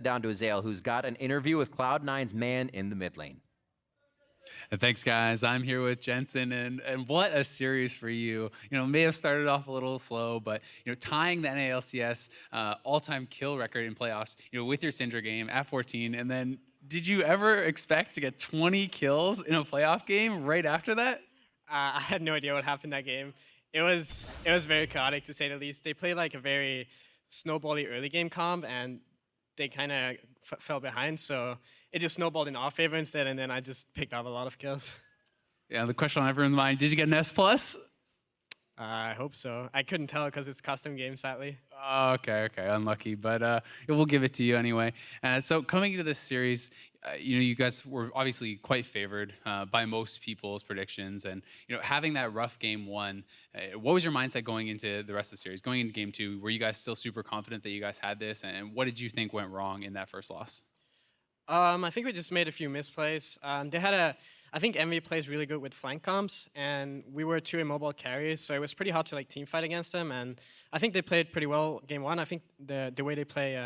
down to Azael, who's got an interview with Cloud9's man in the mid lane. And thanks, guys. I'm here with Jensen, and what a series for you. You know, may have started off a little slow, but you know, tying the NALCS all-time kill record in playoffs, you know, with your Syndra game at 14, and then did you ever expect to get 20 kills in a playoff game right after that? I had no idea what happened that game. It was very chaotic, to say the least. They played like a very snowbally early game comp, and they kind of fell behind, so it just snowballed in our favor instead, and then I just picked up a lot of kills. Yeah, the question on everyone's mind, did you get an S+? I hope so. I couldn't tell because it's custom game, sadly. Oh, okay, unlucky, but we'll give it to you anyway. So coming into this series, you know, you guys were obviously quite favored by most people's predictions, and you know, having that rough game one, what was your mindset going into the rest of the series? Going into game two, were you guys still super confident that you guys had this, and what did you think went wrong in that first loss? I think we just made a few misplays. I think EnVy plays really good with flank comps, and we were two immobile carries, so it was pretty hard to like team fight against them. And I think they played pretty well game one. I think the way they play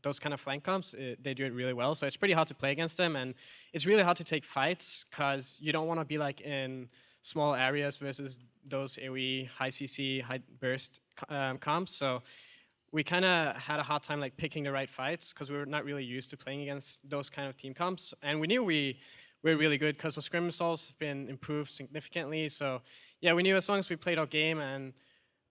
those kind of flank comps, they do it really well. So it's pretty hard to play against them, and it's really hard to take fights because you don't want to be like in small areas versus those AoE, high CC, high burst comps. So we kind of had a hard time like picking the right fights because we were not really used to playing against those kind of team comps. And we knew we were really good because the scrim results have been improved significantly. So yeah, we knew as long as we played our game and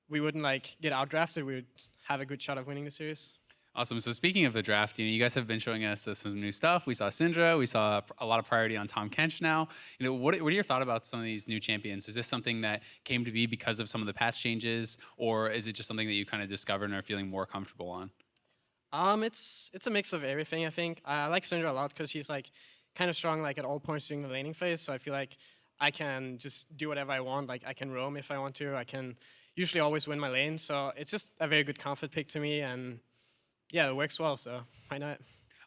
we wouldn't like get outdrafted, we would have a good shot of winning the series. Awesome. So speaking of the draft, you know, you guys have been showing us some new stuff. We saw Syndra. We saw a lot of priority on Tom Kench now. You know, what are your thoughts about some of these new champions? Is this something that came to be because of some of the patch changes, or is it just something that you kind of discovered and are feeling more comfortable on? It's a mix of everything, I think. I like Syndra a lot because he's like kind of strong like at all points during the laning phase. So I feel like I can just do whatever I want. Like I can roam if I want to. I can usually always win my lane. So it's just a very good comfort pick to me, and yeah, it works well, so why not?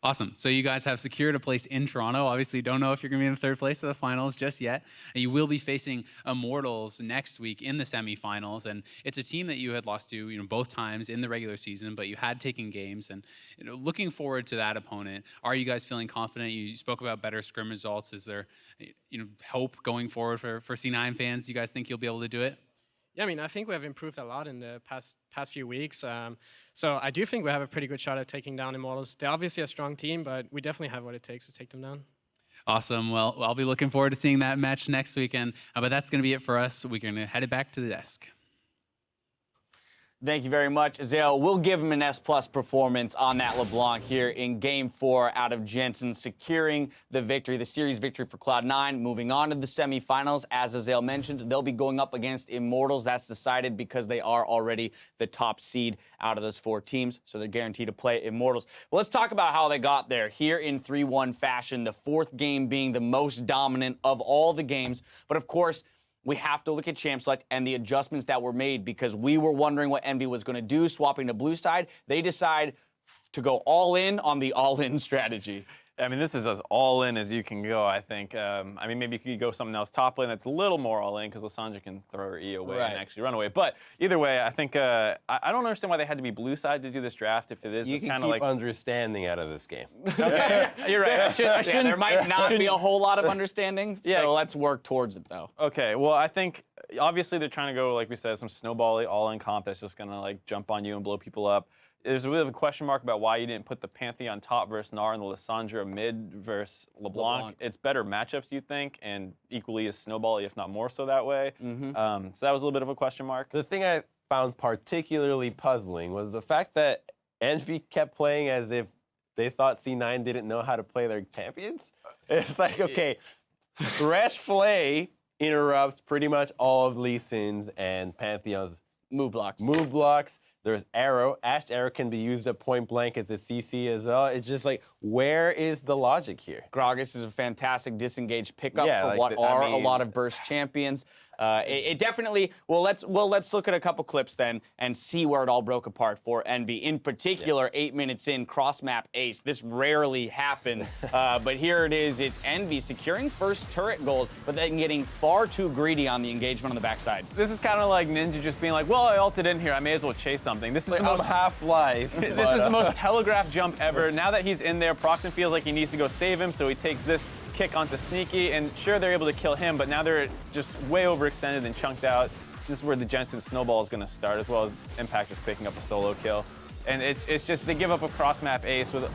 Awesome. So you guys have secured a place in Toronto. Obviously, don't know if you're going to be in the third place of the finals just yet. And you will be facing Immortals next week in the semifinals. And it's a team that you had lost to, you know, both times in the regular season, but you had taken games. And you know, looking forward to that opponent, are you guys feeling confident? You spoke about better scrim results. Is there, you know, hope going forward for C9 fans? Do you guys think you'll be able to do it? Yeah, I mean, I think we have improved a lot in the past few weeks. So I do think we have a pretty good shot at taking down Immortals. They're obviously a strong team, but we definitely have what it takes to take them down. Awesome. Well, I'll be looking forward to seeing that match next weekend. But that's going to be it for us. We're going to head it back to the desk. Thank you very much, Azael. We'll give him an S+ performance on that LeBlanc here in Game 4 out of Jensen, securing the victory, the series victory for Cloud9. Moving on to the semifinals, as Azael mentioned, they'll be going up against Immortals. That's decided because they are already the top seed out of those 4 teams, so they're guaranteed to play Immortals. Well, let's talk about how they got there here in 3-1 fashion, the 4th game being the most dominant of all the games. But of course, we have to look at Champ Select and the adjustments that were made because we were wondering what EnVy was going to do, swapping to blue side. They decide to go all in on the all-in strategy. I mean, this is as all-in as you can go, I think. I mean, maybe you could go something else top lane that's a little more all-in because Lissandra can throw her E away and actually run away. But either way, I think I don't understand why they had to be blue side to do this draft if it is You can kind keep of like understanding out of this game. Okay, you're right. There might not be a whole lot of understanding, so let's work towards it, though. Okay, well, I think obviously they're trying to go, like we said, some snowball all-in comp that's just going to like jump on you and blow people up. There's a bit of a question mark about why you didn't put the Pantheon top versus Gnar and the Lissandra mid versus LeBlanc. It's better matchups, you think, and equally as snowball, if not more so that way. So that was a little bit of a question mark. The thing I found particularly puzzling was the fact that EnVy kept playing as if they thought C9 didn't know how to play their champions. It's like, okay, Thresh Flay interrupts pretty much all of Lee Sin's and Pantheon's move blocks. There's Arrow. Ashed Arrow can be used at point blank as a CC as well. It's just like, where is the logic here? Gragas is a fantastic disengaged pickup for a lot of burst champions. it definitely. Well, let's look at a couple clips then and see where it all broke apart for Envy. In particular, 8 minutes in, cross map ace. This rarely happens, but here it is. It's Envy securing first turret gold, but then getting far too greedy on the engagement on the backside. This is kind of like Ninja just being like, well, I ulted in here. I may as well chase something. This is Like, the most I'm half-life. This is the most telegraphed jump ever. Now that he's in there, Proxen feels like he needs to go save him, so he takes this kick onto Sneaky, and sure, they're able to kill him, but now they're just way overextended and chunked out. This is where the Jensen snowball is going to start, as well as Impact just picking up a solo kill. And it's just, they give up a cross-map ace with,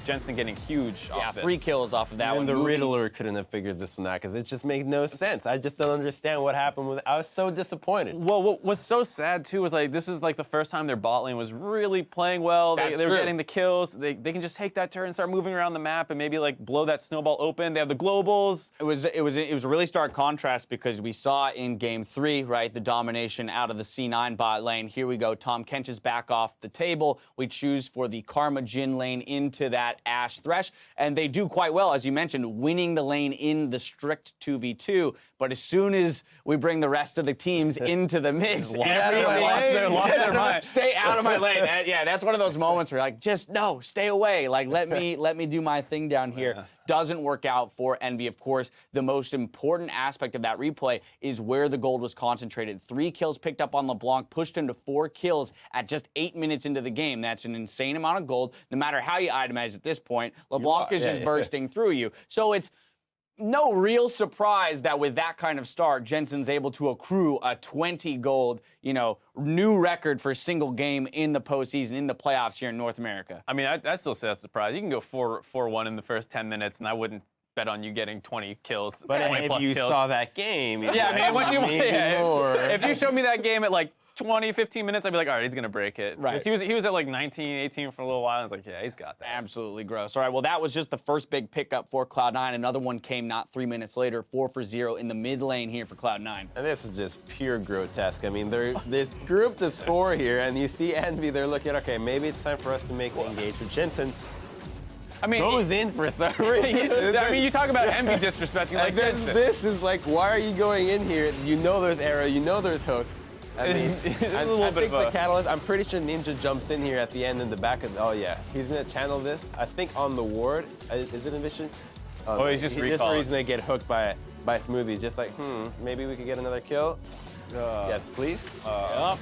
Jensen getting huge off it. 3 kills off of that one. And the Moving- Riddler couldn't have figured this one out because it just made no sense. I just don't understand what happened with it. I was so disappointed. Well, what was so sad, too, was like, this is like the first time their bot lane was really playing well. They were true. getting the kills. They can just take that turn and start moving around the map and maybe like blow that snowball open. They have the globals. It was a really stark contrast because we saw in game 3, right, the domination out of the C9 bot lane. Here we go. Tom Kench is back off the table. We choose for the Karma Jhin lane into that Ashe Thresh, and they do quite well, as you mentioned, winning the lane in the strict 2v2. But as soon as we bring the rest of the teams into the mix, everybody lost their mind. Stay out of my lane. Yeah, that's one of those moments where you're like, just no, stay away. Like let me do my thing down here. Yeah. Doesn't work out for Envy. Of course, the most important aspect of that replay is where the gold was concentrated. 3 kills picked up on LeBlanc, pushed him to 4 kills at just 8 minutes into the game. That's an insane amount of gold. No matter how you itemize at this point, LeBlanc is just bursting through you. So it's no real surprise that with that kind of start, Jensen's able to accrue a 20 gold, new record for a single game in the postseason, in the playoffs here in North America. I mean, I still say that's a surprise. You can go 4-1 in the first 10 minutes, and I wouldn't bet on you getting 20 kills. But 20 if plus you kills. saw that game, Yeah, I mean, more. if you showed me that game at like 20, 15 minutes, I'd be like, all right, he's going to break it. Right. 'Cause He was at like 19, 18 for a little while. I was like, yeah, he's got that. Absolutely gross. All right, well, that was just the first big pickup for Cloud9. Another one came not 3 minutes later, 4-for-0 in the mid lane here for Cloud9. And this is just pure grotesque. I mean, this group is 4 here, and you see Envy, they're looking, okay, maybe it's time for us to make the engagement. Jensen I mean, goes in for some reason. I mean, you talk about Envy disrespecting like And then this is like, why are you going in here? You know there's arrow, you know there's hook. I mean, It's a I little bit think of the a- catalyst, I'm pretty sure Ninja jumps in here at the end in the back of, oh yeah, he's gonna channel this. I think on the ward, is it Envision? Oh, he's just This is the recalling. reason they get hooked by Smoothie, just like, maybe we could get another kill. Yes, please.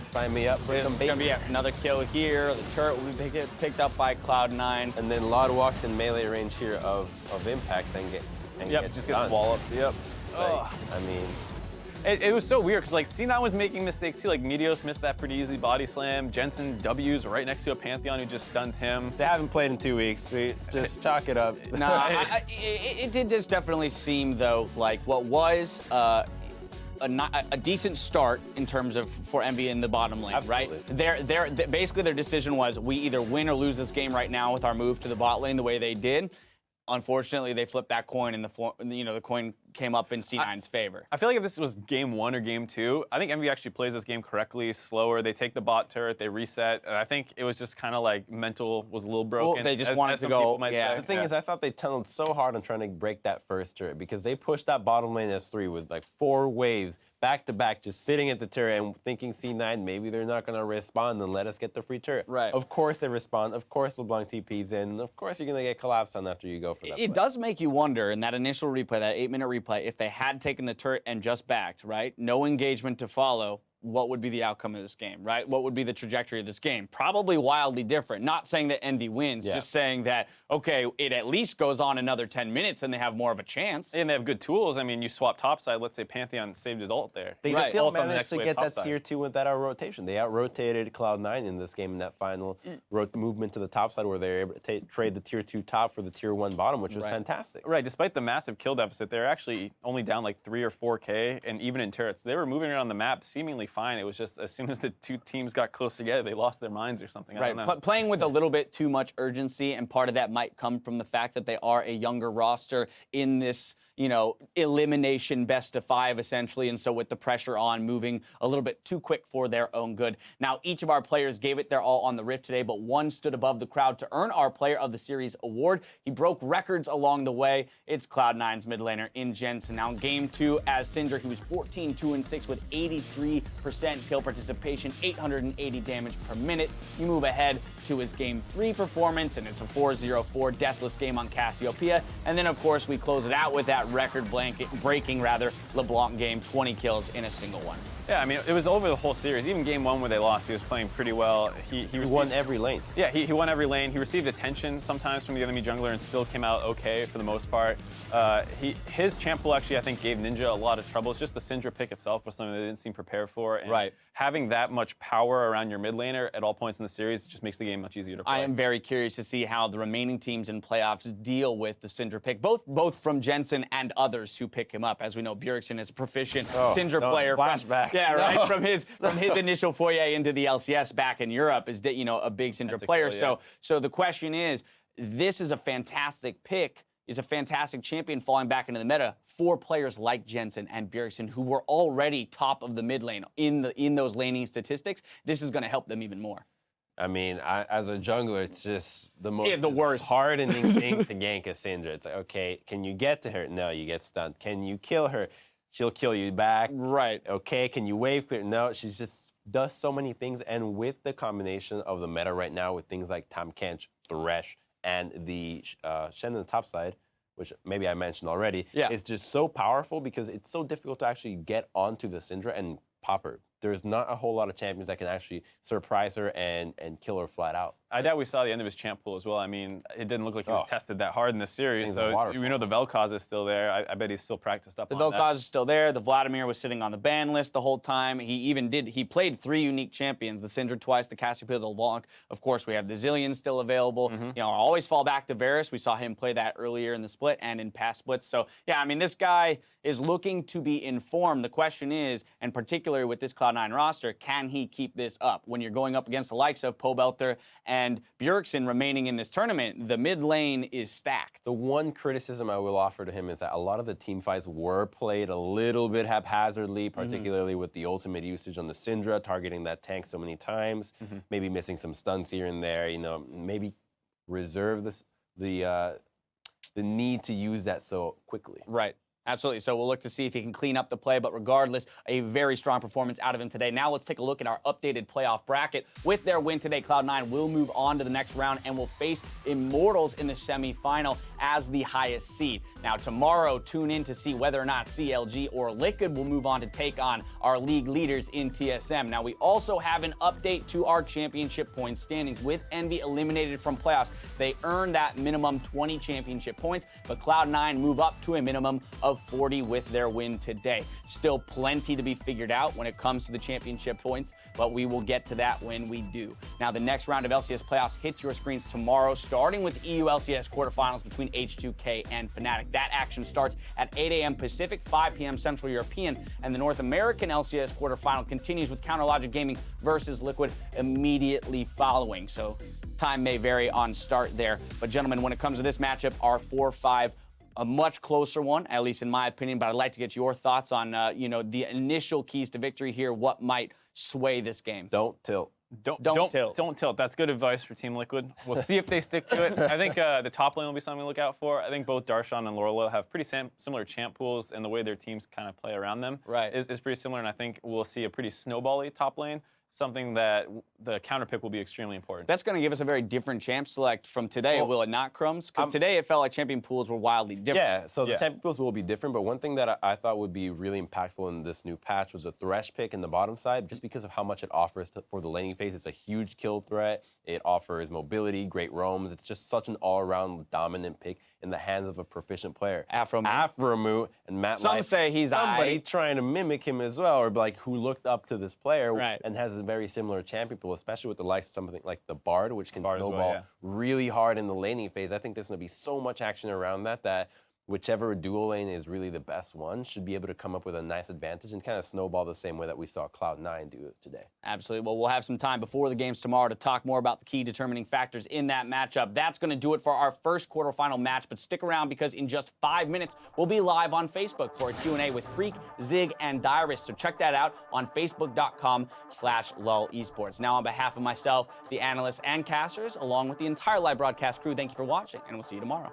Sign me up for There's some going to bait. be another kill here. The turret will be picked up by Cloud9. And then Laud walks in melee range here of Impact and get Yep, just done. gets walloped. Yep. It's like, I mean, It was so weird because like C9 was making mistakes too. Like Meteos missed that pretty easy body slam. Jensen W's right next to a Pantheon who just stuns him. they haven't played in 2 weeks. We just chalk it up. Nah, it did just definitely seem, though, like what was a decent start in terms of for Envy in the bottom lane, Absolutely. right? Basically their decision was we either win or lose this game right now with our move to the bot lane the way they did. Unfortunately, they flipped that coin, and the coin came up in C9's favor. I feel like if this was game 1 or game 2, I think Envy actually plays this game correctly, slower. They take the bot turret, they reset, and I think it was just kind of like mental was a little broken. they just as wanted to some go- people might yeah. say. The thing is, I thought they tunneled so hard on trying to break that first turret because they pushed that bottom lane S3 with like 4 waves back to back, just sitting at the turret and thinking C9, maybe they're not going to respond and let us get the free turret. Right. Of course they respond. Of course LeBlanc TP's in. And of course you're going to get collapsed on after you go for that. It play. does make you wonder in that initial replay, that 8-minute replay, if they had taken the turret and just backed, right? No engagement to follow. What would be the outcome of this game, right? What would be the trajectory of this game? Probably wildly different. Not saying that Envy wins, just saying that, okay, it at least goes on another 10 minutes and they have more of a chance. And they have good tools. I mean, you swap topside. Let's say Pantheon saved his ult there. They Right. still Ult's on the managed next to wave get that topside. tier 2 with that out-rotation. They out-rotated Cloud9 in this game in that final movement to the top side where they were able to trade the tier 2 top for the tier 1 bottom, which was fantastic. Right, despite the massive kill deficit, they're actually only down like 3 or 4K, and even in turrets, they were moving around the map seemingly fine. It was just as soon as the two teams got close together, they lost their minds or something. I Right, don't know. playing with a little bit too much urgency, and part of that might come from the fact that they are a younger roster in this, elimination best of 5 essentially, and so with the pressure on, moving a little bit too quick for their own good. Now, each of our players gave it their all on the Rift today, but one stood above the crowd to earn our Player of the Series award. He broke records along the way. It's Cloud9's mid laner EnVyUs. Now, game 2 as Syndra, he was 14-2-6 with 83% kill participation, 880 damage per minute. You move ahead to his game 3 performance, and it's a 4-0-4 deathless game on Cassiopeia. And then, of course, we close it out with that record-breaking LeBlanc game, 20 kills in a single one. Yeah, I mean, it was over the whole series. Even game 1 where they lost, he was playing pretty well. He won every lane. Yeah, he won every lane. He received attention sometimes from the enemy jungler and still came out okay for the most part. His champ pool actually, I think, gave Ninja a lot of trouble. It's just the Syndra pick itself was something they didn't seem prepared for. And right. Having that much power around your mid laner at all points in the series just makes the game much easier to play. I am very curious to see how the remaining teams in playoffs deal with the Syndra pick, both from Jensen and others who pick him up. As we know, Bjergsen is a proficient Syndra player. Flashbacks. Right. From his initial foray into the LCS back in Europe, is a big Syndra player. Yeah. So the question is, this is a fantastic pick. Is a fantastic champion falling back into the meta for players like Jensen and Bjergsen, who were already top of the mid lane in those laning statistics. This is going to help them even more. I mean, as a jungler, it's just the most worst hardening thing to gank a Syndra. It's like, okay, can you get to her? No, you get stunned. Can you kill her? She'll kill you back. Right. Okay, can you wave clear? No, she just does so many things. And with the combination of the meta right now with things like Tahm Kench, Thresh, and the Shen on the top side, which maybe I mentioned already, it's just so powerful because it's so difficult to actually get onto the Syndra and pop her. There's not a whole lot of champions that can actually surprise her and kill her flat out. I doubt we saw the end of his champ pool as well. I mean, it didn't look like he was tested that hard in this series. So we know the Vel'Koz is still there. I bet he's still practiced up on that. The Vel'Koz is still there. The Vladimir was sitting on the ban list the whole time. He played 3 unique champions, the Syndra twice, the Cassiopeia, the LeBlanc. Of course, we have the Zillion still available. I always fall back to Varus. We saw him play that earlier in the split and in past splits. So, yeah, I mean, this guy is looking to be informed. The question is, and particularly with this Cloud9 roster, can he keep this up? When you're going up against the likes of Pobelter and Bjergsen remaining in this tournament, the mid lane is stacked. The one criticism I will offer to him is that a lot of the team fights were played a little bit haphazardly, particularly with the ultimate usage on the Syndra, targeting that tank so many times, maybe missing some stuns here and there, maybe reserve the need to use that so quickly. Right. Absolutely. So we'll look to see if he can clean up the play, but regardless, a very strong performance out of him today. Now let's take a look at our updated playoff bracket. With their win today, Cloud9 will move on to the next round and will face Immortals in the semifinal as the highest seed. Now tomorrow, tune in to see whether or not CLG or Liquid will move on to take on our league leaders in TSM. Now we also have an update to our championship points standings. With Envy eliminated from playoffs, they earn that minimum 20 championship points, but Cloud9 move up to a minimum of 40 with their win today. Still plenty to be figured out when it comes to the championship points, but we will get to that when we do. Now, the next round of LCS playoffs hits your screens tomorrow, starting with EU LCS quarterfinals between H2K and Fnatic. That action starts at 8 a.m. Pacific, 5 p.m. Central European, and the North American LCS quarterfinal continues with Counterlogic Gaming versus Liquid immediately following. So time may vary on start there. But gentlemen, when it comes to this matchup, our 4-5, a much closer one, at least in my opinion, but I'd like to get your thoughts on, the initial keys to victory here, what might sway this game. Don't tilt. Don't tilt. Don't tilt. That's good advice for Team Liquid. We'll see if they stick to it. I think the top lane will be something to look out for. I think both Darshan and Lorela have pretty similar champ pools, and the way their teams kind of play around them is pretty similar, and I think we'll see a pretty snowball-y top lane. Something that the counter pick will be extremely important. That's going to give us a very different champ select from today, will it not, Crumbs? Because today it felt like champion pools were wildly different. Yeah, so the champion pools will be different, but one thing that I thought would be really impactful in this new patch was a Thresh pick in the bottom side, just because of how much it offers for the laning phase. It's a huge kill threat. It offers mobility, great roams. It's just such an all-around dominant pick in the hands of a proficient player. Aphromoo and Matt Some Life, say he's somebody trying to mimic him as well, or like who looked up to this player and has a very similar champion pool, especially with the likes of something like the Bard, which can snowball really hard in the laning phase. I think there's going to be so much action around that whichever dual lane is really the best one should be able to come up with a nice advantage and kind of snowball the same way that we saw Cloud9 do today. Absolutely. Well, we'll have some time before the games tomorrow to talk more about the key determining factors in that matchup. That's going to do it for our first quarterfinal match, but stick around because in just 5 minutes, we'll be live on Facebook for a Q&A with Freak, Zig, and Dyrus. So check that out on facebook.com/LulEsports. Now, on behalf of myself, the analysts, and casters, along with the entire live broadcast crew, thank you for watching, and we'll see you tomorrow.